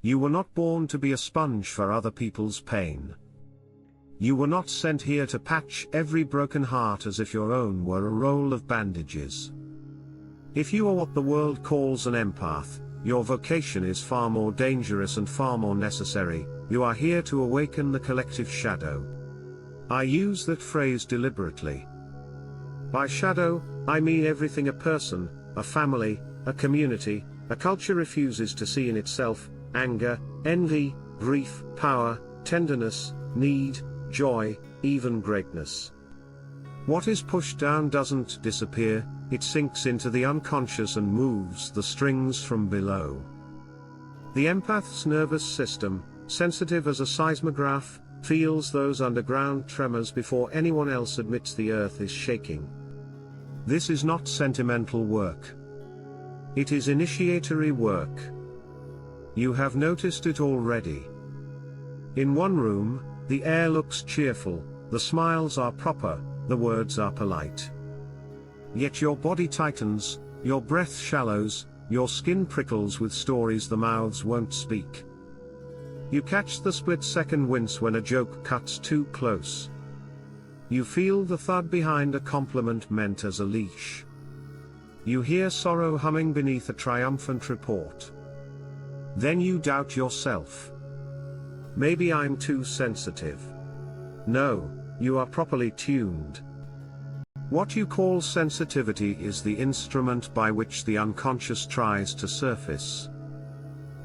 You were not born to be a sponge for other people's pain. You were not sent here to patch every broken heart as if your own were a roll of bandages. If you are what the world calls an empath, your vocation is far more dangerous and far more necessary. You are here to awaken the collective shadow. I use that phrase deliberately. By shadow, I mean everything a person, a family, a community, a culture refuses to see in itself: anger, envy, grief, power, tenderness, need, joy, even greatness. What is pushed down doesn't disappear, it sinks into the unconscious and moves the strings from below. The empath's nervous system, sensitive as a seismograph, feels those underground tremors before anyone else admits the earth is shaking. This is not sentimental work. It is initiatory work. You have noticed it already. In one room, the air looks cheerful, the smiles are proper, the words are polite. Yet your body tightens, your breath shallows, your skin prickles with stories the mouths won't speak. You catch the split-second wince when a joke cuts too close. You feel the thud behind a compliment meant as a leash. You hear sorrow humming beneath a triumphant report. Then you doubt yourself. Maybe I'm too sensitive. No, you are properly tuned. What you call sensitivity is the instrument by which the unconscious tries to surface.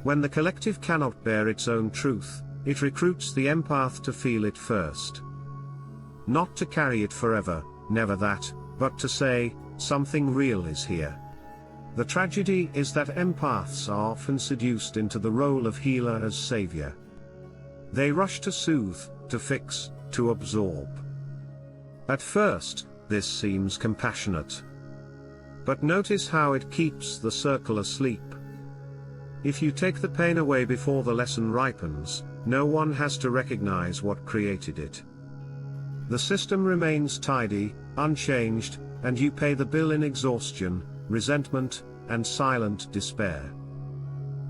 When the collective cannot bear its own truth, it recruits the empath to feel it first. Not to carry it forever, never that, but to say, something real is here. The tragedy is that empaths are often seduced into the role of healer as savior. They rush to soothe, to fix, to absorb. At first, this seems compassionate. But notice how it keeps the circle asleep. If you take the pain away before the lesson ripens, no one has to recognize what created it. The system remains tidy, unchanged, and you pay the bill in exhaustion, resentment, and silent despair.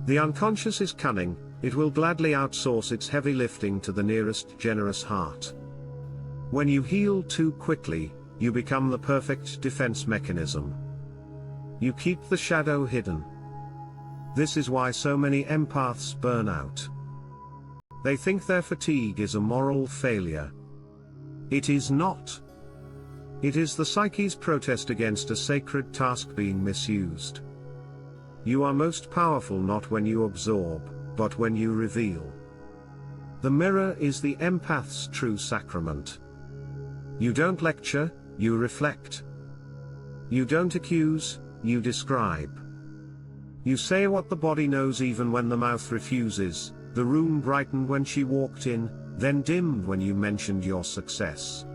The unconscious is cunning, it will gladly outsource its heavy lifting to the nearest generous heart. When you heal too quickly, you become the perfect defense mechanism. You keep the shadow hidden. This is why so many empaths burn out. They think their fatigue is a moral failure. It is not. It is the psyche's protest against a sacred task being misused. You are most powerful not when you absorb, but when you reveal. The mirror is the empath's true sacrament. You don't lecture, you reflect. You don't accuse, you describe. You say what the body knows even when the mouth refuses. The room brightened when she walked in, then dimmed when you mentioned your success.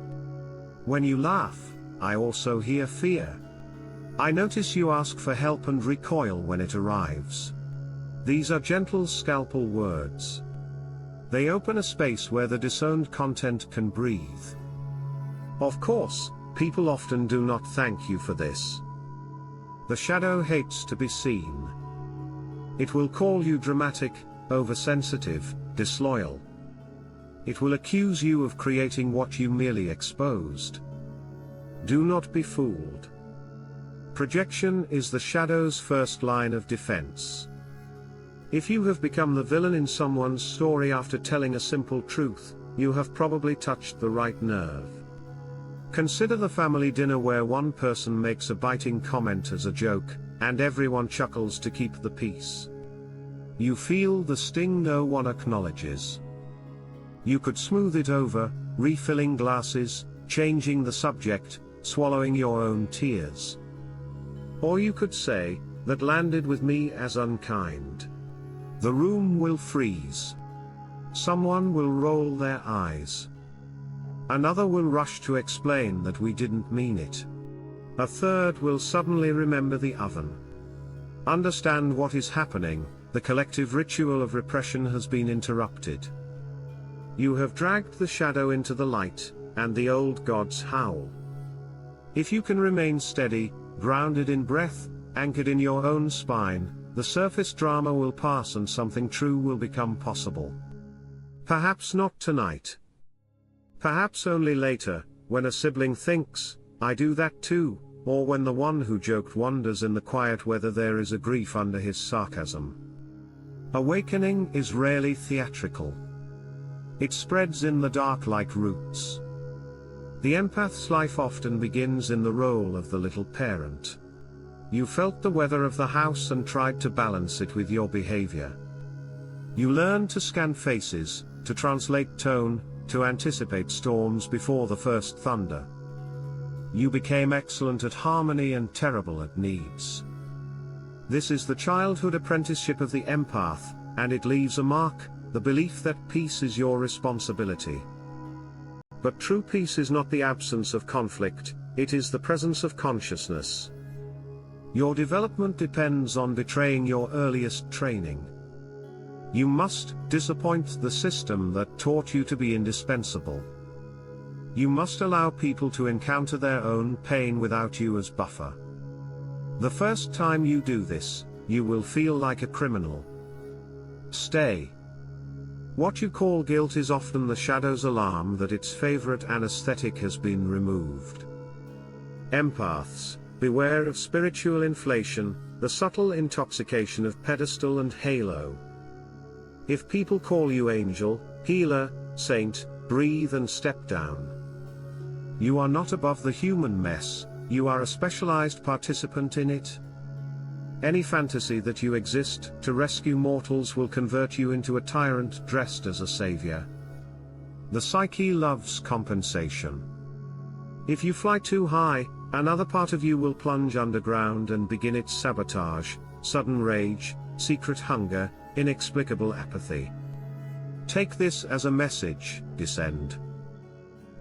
When you laugh, I also hear fear. I notice you ask for help and recoil when it arrives. These are gentle scalpel words. They open a space where the disowned content can breathe. Of course, people often do not thank you for this. The shadow hates to be seen. It will call you dramatic, oversensitive, disloyal. It will accuse you of creating what you merely exposed. Do not be fooled. Projection is the shadow's first line of defense. If you have become the villain in someone's story after telling a simple truth, you have probably touched the right nerve. Consider the family dinner where one person makes a biting comment as a joke, and everyone chuckles to keep the peace. You feel the sting no one acknowledges. You could smooth it over, refilling glasses, changing the subject, swallowing your own tears. Or you could say, that landed with me as unkind. The room will freeze. Someone will roll their eyes. Another will rush to explain that we didn't mean it. A third will suddenly remember the oven. Understand what is happening, the collective ritual of repression has been interrupted. You have dragged the shadow into the light, and the old gods howl. If you can remain steady, grounded in breath, anchored in your own spine, the surface drama will pass and something true will become possible. Perhaps not tonight. Perhaps only later, when a sibling thinks, "I do that too," or when the one who joked wonders in the quiet whether there is a grief under his sarcasm. Awakening is rarely theatrical. It spreads in the dark like roots. The empath's life often begins in the role of the little parent. You felt the weather of the house and tried to balance it with your behavior. You learned to scan faces, to translate tone, to anticipate storms before the first thunder. You became excellent at harmony and terrible at needs. This is the childhood apprenticeship of the empath, and it leaves a mark, the belief that peace is your responsibility. But true peace is not the absence of conflict, it is the presence of consciousness. Your development depends on betraying your earliest training. You must disappoint the system that taught you to be indispensable. You must allow people to encounter their own pain without you as buffer. The first time you do this, you will feel like a criminal. Stay. What you call guilt is often the shadow's alarm that its favorite anesthetic has been removed. Empaths, beware of spiritual inflation, the subtle intoxication of pedestal and halo. If people call you angel, healer, saint, breathe and step down. You are not above the human mess, you are a specialized participant in it. Any fantasy that you exist to rescue mortals will convert you into a tyrant dressed as a savior. The psyche loves compensation. If you fly too high, another part of you will plunge underground and begin its sabotage, sudden rage, secret hunger, inexplicable apathy. Take this as a message, descend.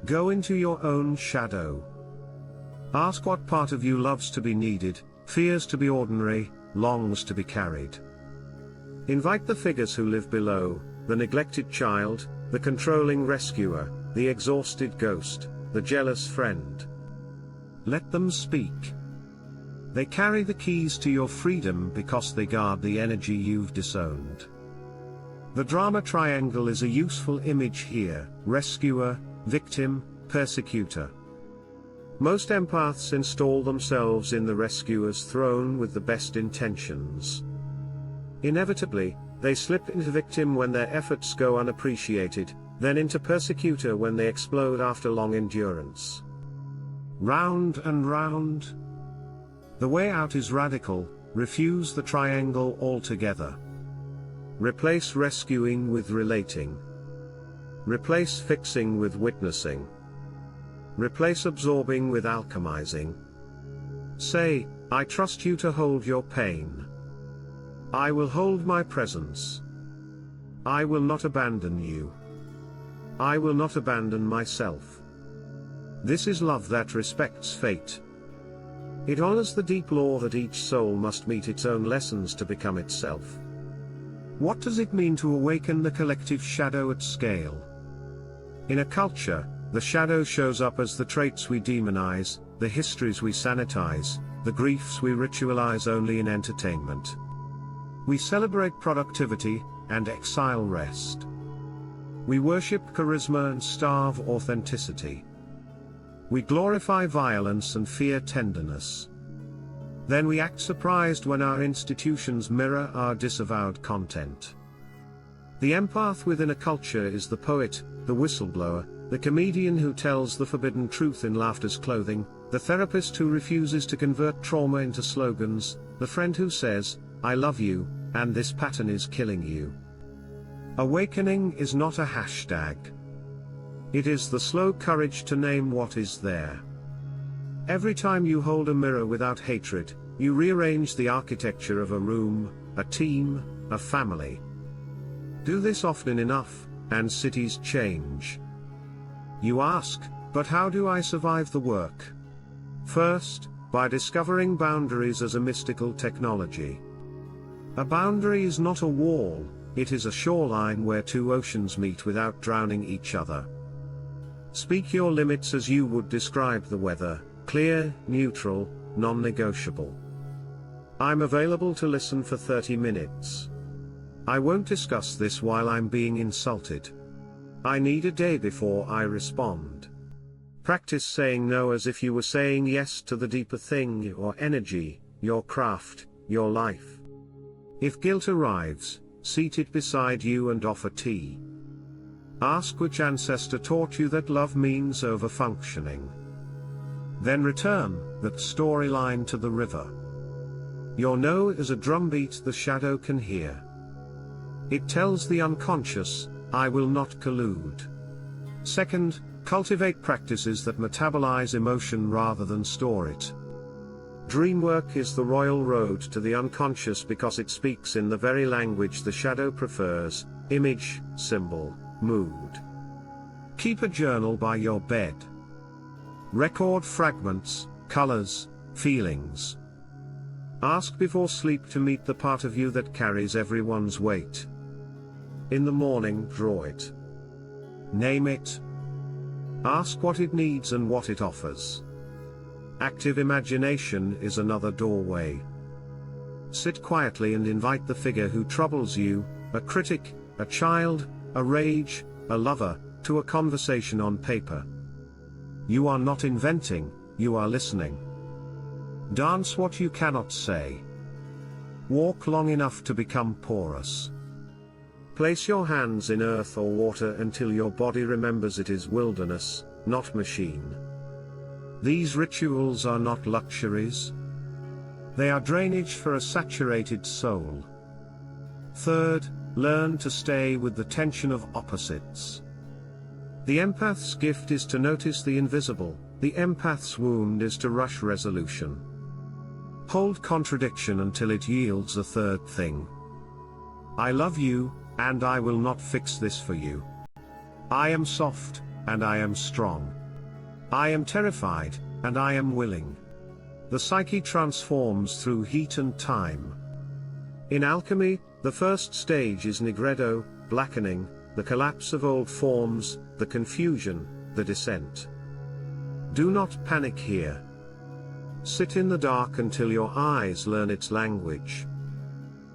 Go into your own shadow. Ask what part of you loves to be needed, fears to be ordinary, longs to be carried. Invite the figures who live below, the neglected child, the controlling rescuer, the exhausted ghost, the jealous friend. Let them speak. They carry the keys to your freedom because they guard the energy you've disowned. The drama triangle is a useful image here: rescuer, victim, persecutor. Most empaths install themselves in the rescuer's throne with the best intentions. Inevitably, they slip into victim when their efforts go unappreciated, then into persecutor when they explode after long endurance. Round and round. The way out is radical: refuse the triangle altogether. Replace rescuing with relating. Replace fixing with witnessing. Replace absorbing with alchemizing. Say, I trust you to hold your pain. I will hold my presence. I will not abandon you. I will not abandon myself. This is love that respects fate. It honors the deep law that each soul must meet its own lessons to become itself. What does it mean to awaken the collective shadow at scale? In a culture, the shadow shows up as the traits we demonize, the histories we sanitize, the griefs we ritualize only in entertainment. We celebrate productivity, and exile rest. We worship charisma and starve authenticity. We glorify violence and fear tenderness. Then we act surprised when our institutions mirror our disavowed content. The empath within a culture is the poet, the whistleblower, the comedian who tells the forbidden truth in laughter's clothing, the therapist who refuses to convert trauma into slogans, the friend who says, I love you, and this pattern is killing you. Awakening is not a hashtag. It is the slow courage to name what is there. Every time you hold a mirror without hatred, you rearrange the architecture of a room, a team, a family. Do this often enough, and cities change. You ask, but how do I survive the work? First, by discovering boundaries as a mystical technology. A boundary is not a wall, it is a shoreline where two oceans meet without drowning each other. Speak your limits as you would describe the weather: clear, neutral, non-negotiable. I'm available to listen for 30 minutes. I won't discuss this while I'm being insulted. I need a day before I respond. Practice saying no as if you were saying yes to the deeper thing: your energy, your craft, your life. If guilt arrives, seat it beside you and offer tea. Ask which ancestor taught you that love means over-functioning. Then return that storyline to the river. Your no is a drumbeat the shadow can hear. It tells the unconscious, I will not collude. Second, cultivate practices that metabolize emotion rather than store it. Dreamwork is the royal road to the unconscious because it speaks in the very language the shadow prefers: image, symbol, mood. Keep a journal by your bed. Record fragments, colors, feelings. Ask before sleep to meet the part of you that carries everyone's weight. In the morning, draw it. Name it. Ask what it needs and what it offers. Active imagination is another doorway. Sit quietly and invite the figure who troubles you, a critic, a child, a rage, a lover, to a conversation on paper. You are not inventing, you are listening. Dance what you cannot say. Walk long enough to become porous. Place your hands in earth or water until your body remembers it is wilderness, not machine. These rituals are not luxuries. They are drainage for a saturated soul. Third, learn to stay with the tension of opposites. The empath's gift is to notice the invisible, the empath's wound is to rush resolution. Hold contradiction until it yields a third thing. I love you, and I will not fix this for you. I am soft, and I am strong. I am terrified, and I am willing. The psyche transforms through heat and time. In alchemy, the first stage is nigredo, blackening, the collapse of old forms, the confusion, the descent. Do not panic here. Sit in the dark until your eyes learn its language.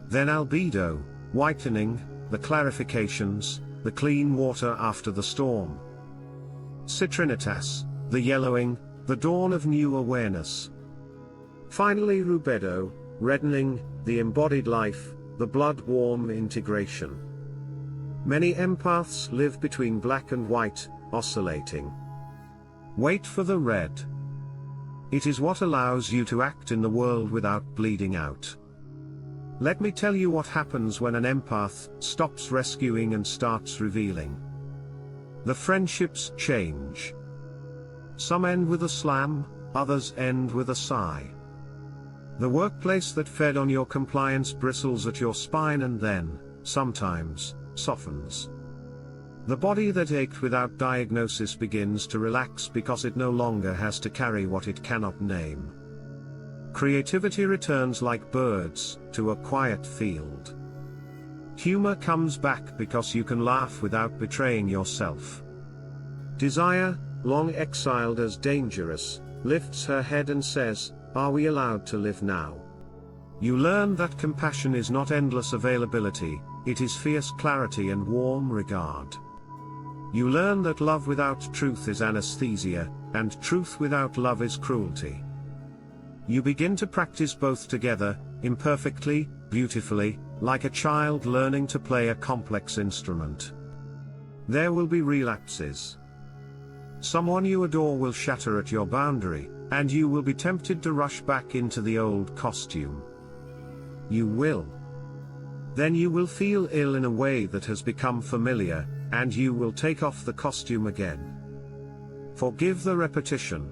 Then albedo, whitening, the clarifications, the clean water after the storm. Citrinitas, the yellowing, the dawn of new awareness. Finally rubedo, reddening, the embodied life, the blood-warm integration. Many empaths live between black and white, oscillating. Wait for the red. It is what allows you to act in the world without bleeding out. Let me tell you what happens when an empath stops rescuing and starts revealing. The friendships change. Some end with a slam, others end with a sigh. The workplace that fed on your compliance bristles at your spine and then, sometimes, softens. The body that ached without diagnosis begins to relax because it no longer has to carry what it cannot name. Creativity returns like birds to a quiet field. Humor comes back because you can laugh without betraying yourself. Desire, long exiled as dangerous, lifts her head and says, "Are we allowed to live now?" You learn that compassion is not endless availability, it is fierce clarity and warm regard. You learn that love without truth is anesthesia, and truth without love is cruelty. You begin to practice both together, imperfectly, beautifully, like a child learning to play a complex instrument. There will be relapses. Someone you adore will shatter at your boundary, and you will be tempted to rush back into the old costume. You will. Then you will feel ill in a way that has become familiar, and you will take off the costume again. Forgive the repetition.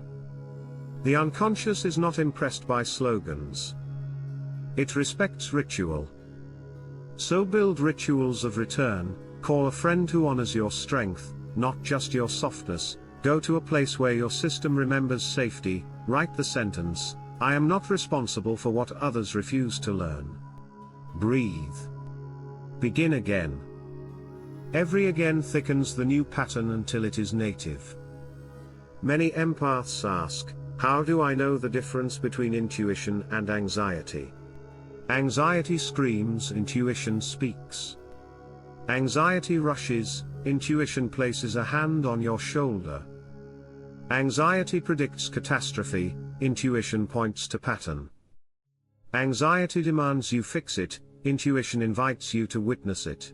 The unconscious is not impressed by slogans. It respects ritual. So build rituals of return, call a friend who honors your strength, not just your softness, go to a place where your system remembers safety, write the sentence, I am not responsible for what others refuse to learn. Breathe. Begin again. Every again thickens the new pattern until it is native. Many empaths ask, how do I know the difference between intuition and anxiety? Anxiety screams, intuition speaks. Anxiety rushes, intuition places a hand on your shoulder. Anxiety predicts catastrophe, intuition points to pattern. Anxiety demands you fix it, intuition invites you to witness it.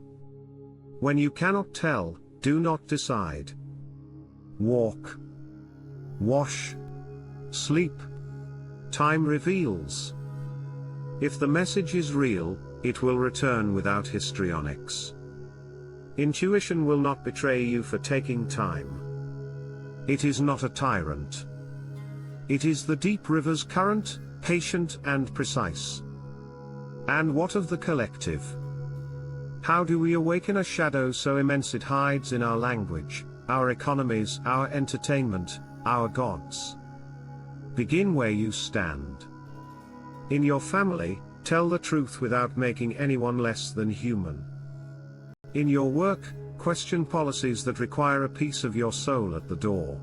When you cannot tell, do not decide. Walk. Wash. Sleep. Time reveals. If the message is real, it will return without histrionics. Intuition will not betray you for taking time. It is not a tyrant. It is the deep river's current, patient and precise. And what of the collective? How do we awaken a shadow so immense it hides in our language, our economies, our entertainment, our gods? Begin where you stand. In your family, tell the truth without making anyone less than human. In your work, question policies that require a piece of your soul at the door.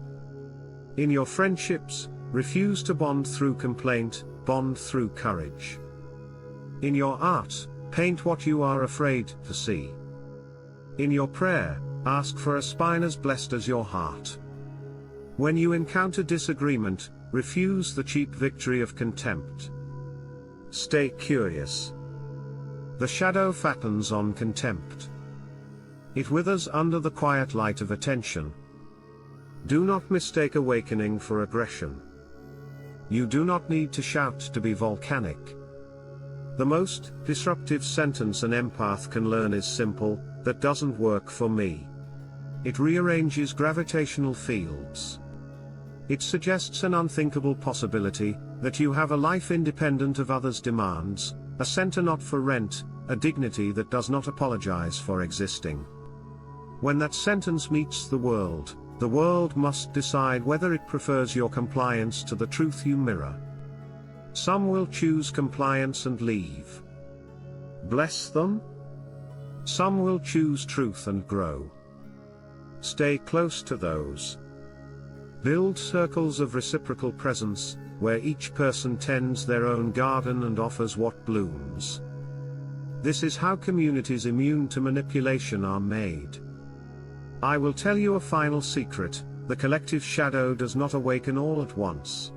In your friendships, refuse to bond through complaint, bond through courage. In your art, paint what you are afraid to see. In your prayer, ask for a spine as blessed as your heart. When you encounter disagreement, refuse the cheap victory of contempt. Stay curious. The shadow fattens on contempt. It withers under the quiet light of attention. Do not mistake awakening for aggression. You do not need to shout to be volcanic. The most disruptive sentence an empath can learn is simple: that doesn't work for me. It rearranges gravitational fields. It suggests an unthinkable possibility, that you have a life independent of others' demands, a center not for rent, a dignity that does not apologize for existing. When that sentence meets the world must decide whether it prefers your compliance to the truth you mirror. Some will choose compliance and leave. Bless them. Some will choose truth and grow. Stay close to those. Build circles of reciprocal presence, where each person tends their own garden and offers what blooms. This is how communities immune to manipulation are made. I will tell you a final secret: the collective shadow does not awaken all at once.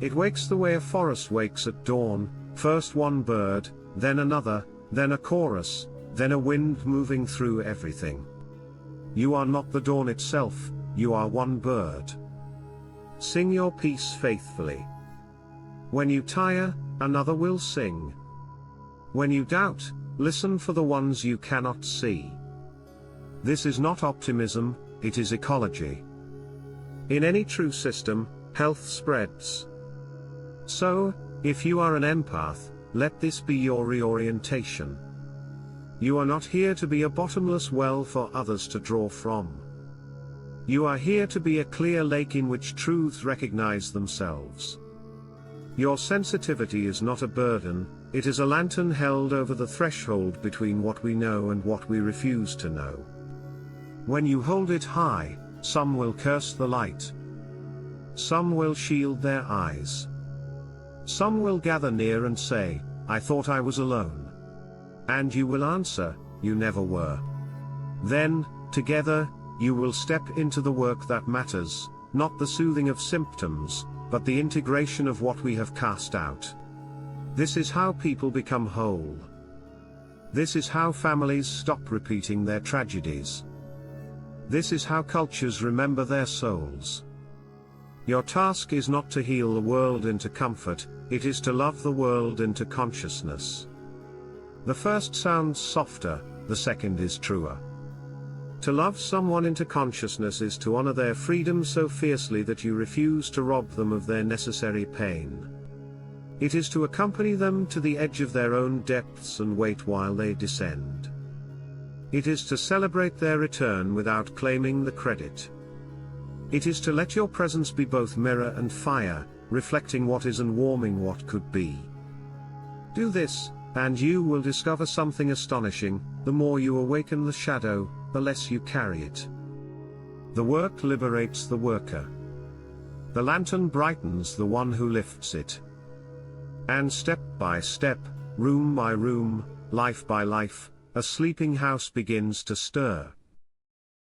It wakes the way a forest wakes at dawn, first one bird, then another, then a chorus, then a wind moving through everything. You are not the dawn itself, you are one bird. Sing your piece faithfully. When you tire, another will sing. When you doubt, listen for the ones you cannot see. This is not optimism, it is ecology. In any true system, health spreads. So, if you are an empath, let this be your reorientation. You are not here to be a bottomless well for others to draw from. You are here to be a clear lake in which truths recognize themselves. Your sensitivity is not a burden, it is a lantern held over the threshold between what we know and what we refuse to know. When you hold it high, some will curse the light. Some will shield their eyes. Some will gather near and say, I thought I was alone. And you will answer, you never were. Then, together, you will step into the work that matters, not the soothing of symptoms, but the integration of what we have cast out. This is how people become whole. This is how families stop repeating their tragedies. This is how cultures remember their souls. Your task is not to heal the world into comfort, it is to love the world into consciousness. The first sounds softer, the second is truer. To love someone into consciousness is to honor their freedom so fiercely that you refuse to rob them of their necessary pain. It is to accompany them to the edge of their own depths and wait while they descend. It is to celebrate their return without claiming the credit. It is to let your presence be both mirror and fire, reflecting what is and warming what could be. Do this, and you will discover something astonishing: the more you awaken the shadow, the less you carry it. The work liberates the worker. The lantern brightens the one who lifts it. And step by step, Room by room, life by life, a sleeping house begins to stir.